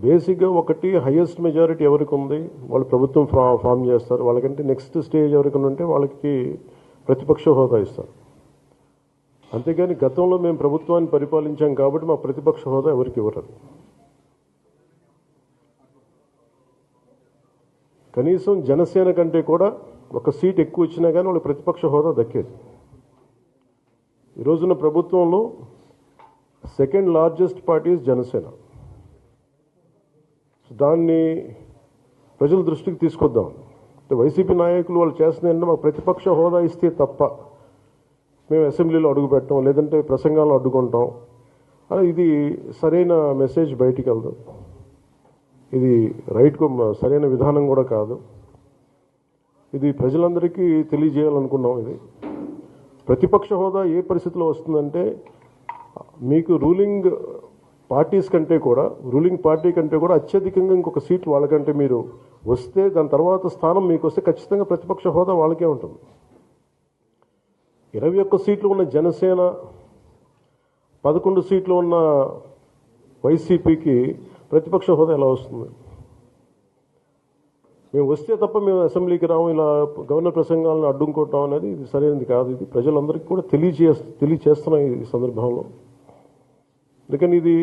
బేసిక్గా ఒకటి highest majority ఎవరికి ఉంది వాళ్ళు ప్రభుత్వం ఫామ్ చేస్తారు. వాళ్ళకంటే నెక్స్ట్ స్టేజ్ ఎవరికి ఉంటే వాళ్ళకి ప్రతిపక్ష హోదా ఇస్తారు. అంతేగాని గతంలో మేము ప్రభుత్వాన్ని పరిపాలించాం కాబట్టి మా ప్రతిపక్ష హోదా ఎవరికి ఇవ్వరు. కనీసం జనసేన కంటే కూడా ఒక సీట్ ఎక్కువ ఇచ్చినా కానీ వాళ్ళకి ప్రతిపక్ష హోదా దక్కేది. ఈ రోజున ప్రభుత్వంలో సెకండ్ లార్జెస్ట్ పార్టీ జనసేన. దాన్ని ప్రజల దృష్టికి తీసుకొద్దాం. వైసీపీ నాయకులు వాళ్ళు చేస్తుంది ఏంటంటే మాకు ప్రతిపక్ష హోదా ఇస్తే తప్ప మేము అసెంబ్లీలో అడుగు పెట్టాం, లేదంటే ప్రసంగాలను అడ్డుకుంటాం అని. ఇది సరైన మెసేజ్ బయటికి వెళ్దాం. ఇది సరైన విధానం కూడా కాదు. ఇది ప్రజలందరికీ తెలియజేయాలనుకున్నాం. ఇది ప్రతిపక్ష హోదా ఏ పరిస్థితిలో వస్తుందంటే మీకు రూలింగ్ పార్టీ కంటే కూడా అత్యధికంగా ఇంకొక సీట్ వాళ్ళకంటే మీరు వస్తే దాని తర్వాత స్థానం మీకు వస్తే ఖచ్చితంగా ప్రతిపక్ష హోదా వాళ్ళకే ఉంటుంది. 21 సీట్లు ఉన్న జనసేన, 11 సీట్లు ఉన్న వైసీపీకి ప్రతిపక్ష హోదా ఎలా వస్తుంది? మేము వస్తే తప్ప మేము అసెంబ్లీకి రాము, ఇలా గవర్నర్ ప్రసంగాలను అడ్డుకుంటాం అనేది ఇది సరైనది కాదు. ఇది ప్రజలందరికీ కూడా తెలియచేస్తున్నాం ఈ సందర్భంలో. అందుకని ఇది